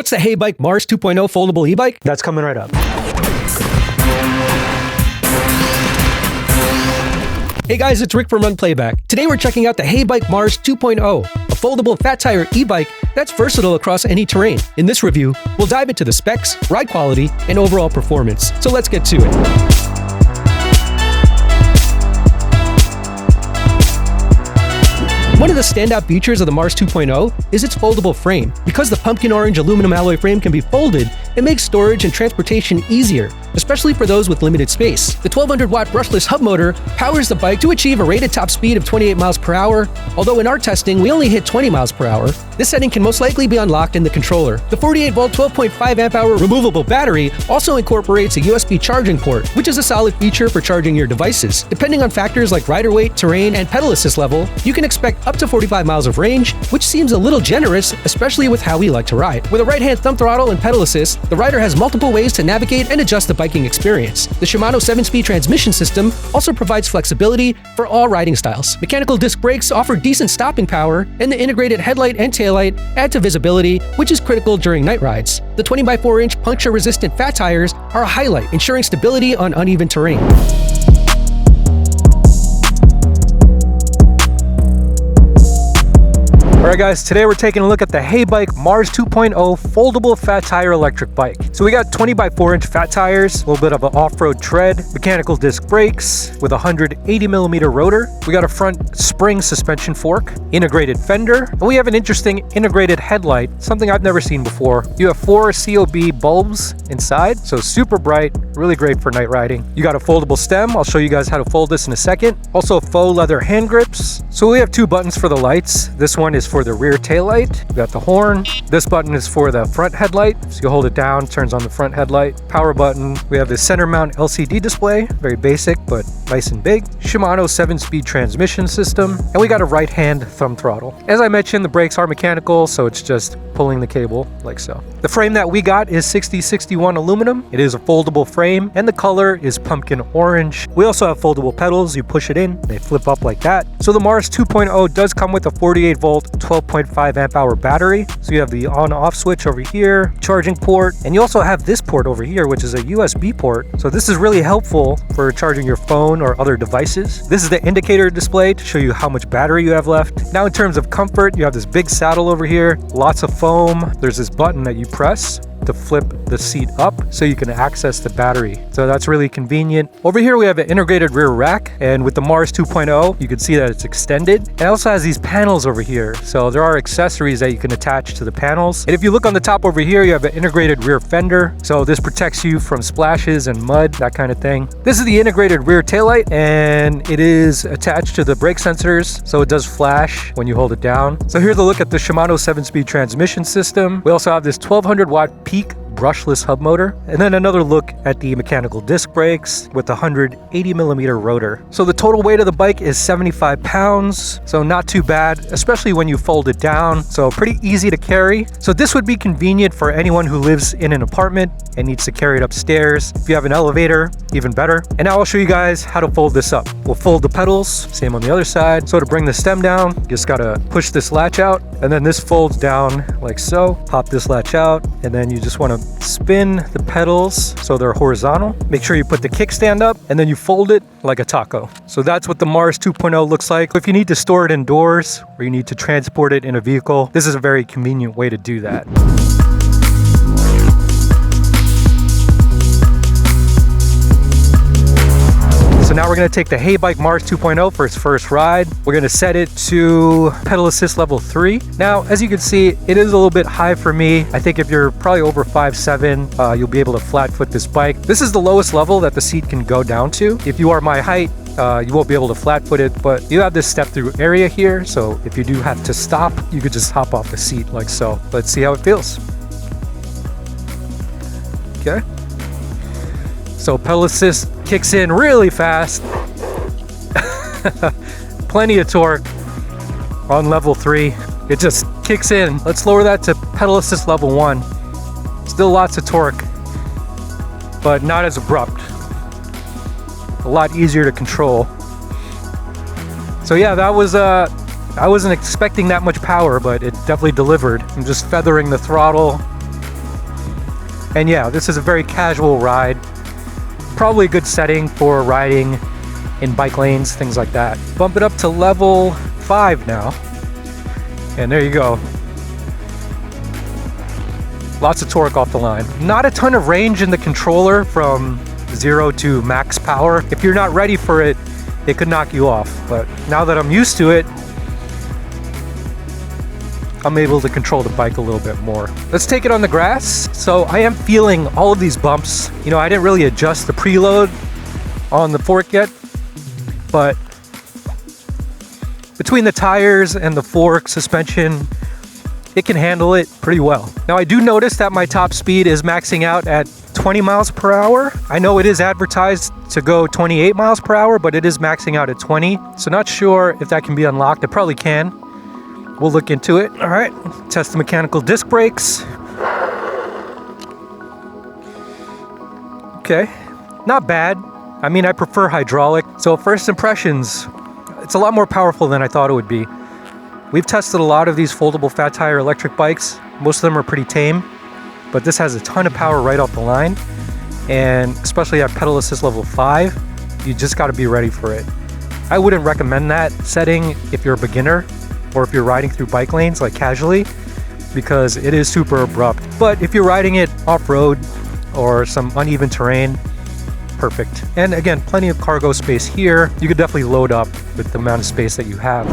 What's the HeyBike Mars 2.0 foldable e-bike? That's coming right up. Hey guys, it's Rick from RunPlayBack. Today we're checking out the HeyBike Mars 2.0, a foldable fat tire e-bike that's versatile across any terrain. In this review, we'll dive into the specs, ride quality, and overall performance. So let's get to it. One of the standout features of the Mars 2.0 is its foldable frame. Because the pumpkin orange aluminum alloy frame can be folded, it makes storage and transportation easier, especially for those with limited space. The 1200-watt brushless hub motor powers the bike to achieve a rated top speed of 28 miles per hour, although in our testing we only hit 20 miles per hour. This setting can most likely be unlocked in the controller. The 48-volt 12.5 amp hour removable battery also incorporates a USB charging port, which is a solid feature for charging your devices. Depending on factors like rider weight, terrain, and pedal assist level, you can expect up to 45 miles of range, which seems a little generous, especially with how we like to ride. With a right-hand thumb throttle and pedal assist, the rider has multiple ways to navigate and adjust the biking experience. The Shimano 7-speed transmission system also provides flexibility for all riding styles. Mechanical disc brakes offer decent stopping power, and the integrated headlight and taillight add to visibility, which is critical during night rides. The 20x4-inch puncture-resistant fat tires are a highlight, ensuring stability on uneven terrain. Alright guys, today we're taking a look at the HeyBike Mars 2.0 foldable fat tire electric bike. So we got 20x4-inch fat tires, a little bit of an off-road tread, mechanical disc brakes with a 180mm rotor. We got a front spring suspension fork, integrated fender, and we have an interesting integrated headlight, something I've never seen before. You have 4 COB bulbs inside, so super bright, really great for night riding. You got a foldable stem. I'll show you guys how to fold this in a second. Also faux leather hand grips. So we have 2 buttons for the lights. This one is for the rear taillight. We got the horn. This button is for the front headlight. So you hold it down, turns on the front headlight. Power button. We have the center mount LCD display. Very basic, but nice and big. Shimano 7-speed transmission system. And we got a right-hand thumb throttle. As I mentioned, the brakes are mechanical, so it's just pulling the cable like so. The frame that we got is 6061 aluminum. It is a foldable frame, and the color is pumpkin orange. We also have foldable pedals. You push it in, they flip up like that. So the Mars 2.0 does come with a 48-volt 12.5 amp hour battery. So you have the on-off switch over here, charging port, and you also have this port over here, which is a USB port. So this is really helpful for charging your phone or other devices. This is the indicator display to show you how much battery you have left. Now in terms of comfort, you have this big saddle over here, lots of foam. There's this button that you press to flip the seat up so you can access the battery. So that's really convenient. Over here we have an integrated rear rack, and with the Mars 2.0 you can see that it's extended. It also has these panels over here, so there are accessories that you can attach to the panels. And if you look on the top over here, you have an integrated rear fender, so this protects you from splashes and mud, that kind of thing. This is the integrated rear taillight, and it is attached to the brake sensors, so it does flash when you hold it down. So here's a look at the Shimano 7-speed transmission system. We also have this 1200-watt peak brushless hub motor, and then another look at the mechanical disc brakes with the 180mm rotor. So the total weight of the bike is 75 pounds, so not too bad, especially when you fold it down, so pretty easy to carry. So this would be convenient for anyone who lives in an apartment and needs to carry it upstairs. If you have an elevator, even better. And now I'll show you guys how to fold this up. We'll fold the pedals, same on the other side. So to bring the stem down, you just gotta push this latch out, and then this folds down like so. Pop this latch out, and then you just wanna spin the pedals so they're horizontal. Make sure you put the kickstand up, and then you fold it like a taco. So that's what the Mars 2.0 looks like. If you need to store it indoors or you need to transport it in a vehicle, this is a very convenient way to do that. So now we're going to take the HeyBike Mars 2.0 for its first ride. We're going to set it to pedal assist level 3. Now, as you can see, it is a little bit high for me. I think if you're probably over 5'7", you'll be able to flat foot this bike. This is the lowest level that the seat can go down to. If you are my height, you won't be able to flat foot it, but you have this step through area here. So if you do have to stop, you could just hop off the seat like so. Let's see how it feels. Okay. So pedal assist kicks in really fast. Plenty of torque on level 3. It just kicks in. Let's lower that to pedal assist level 1. Still lots of torque, but not as abrupt. A lot easier to control. So yeah, that was I wasn't expecting that much power, but it definitely delivered. I'm just feathering the throttle And yeah, this is a very casual ride. Probably a good setting for riding in bike lanes, things like that. Bump it up to level 5 now. And there you go. Lots of torque off the line. Not a ton of range in the controller from 0 to max power. If you're not ready for it, it could knock you off. But now that I'm used to it, I'm able to control the bike a little bit more. Let's take it on the grass. So I am feeling all of these bumps. You know, I didn't really adjust the preload on the fork yet, but between the tires and the fork suspension, it can handle it pretty well. Now I do notice that my top speed is maxing out at 20 miles per hour. I know it is advertised to go 28 miles per hour, but it is maxing out at 20. So not sure if that can be unlocked. It probably can. We'll look into it. All right, test the mechanical disc brakes. Okay, not bad. I mean, I prefer hydraulic. So first impressions, it's a lot more powerful than I thought it would be. We've tested a lot of these foldable fat tire electric bikes. Most of them are pretty tame, but this has a ton of power right off the line. And especially at pedal assist level 5, you just gotta be ready for it. I wouldn't recommend that setting if you're a beginner or if you're riding through bike lanes like casually, because it is super abrupt. But if you're riding it off-road or some uneven terrain, perfect. And again, plenty of cargo space here. You could definitely load up with the amount of space that you have.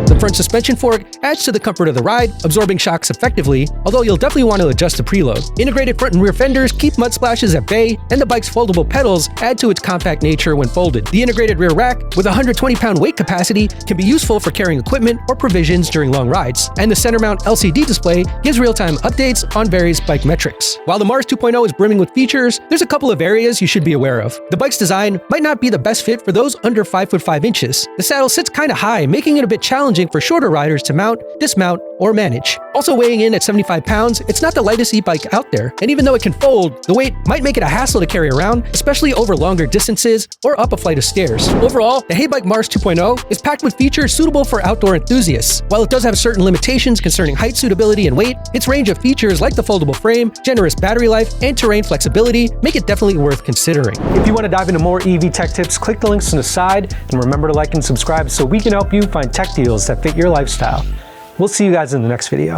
The front suspension fork adds to the comfort of the ride, absorbing shocks effectively, although you'll definitely want to adjust the preload. Integrated front and rear fenders keep mud splashes at bay, and the bike's foldable pedals add to its compact nature when folded. The integrated rear rack, with 120-pound weight capacity, can be useful for carrying equipment or provisions during long rides, and the center mount LCD display gives real-time updates on various bike metrics. While the Mars 2.0 is brimming with features, there's a couple of areas you should be aware of. The bike's design might not be the best fit for those under 5 foot 5 inches. The saddle sits kinda high, making it a bit challenging for shorter riders to mount, dismount, or manage. Also weighing in at 75 pounds, it's not the lightest e-bike out there, and even though it can fold, the weight might make it a hassle to carry around, especially over longer distances or up a flight of stairs. Overall, the HeyBike Mars 2.0 is packed with features suitable for outdoor enthusiasts. While it does have certain limitations concerning height suitability and weight, its range of features like the foldable frame, generous battery life, and terrain flexibility make it definitely worth considering. If you want to dive into more EV tech tips, click the links on the side, and remember to like and subscribe so we can help you find tech deals that fit your lifestyle. We'll see you guys in the next video.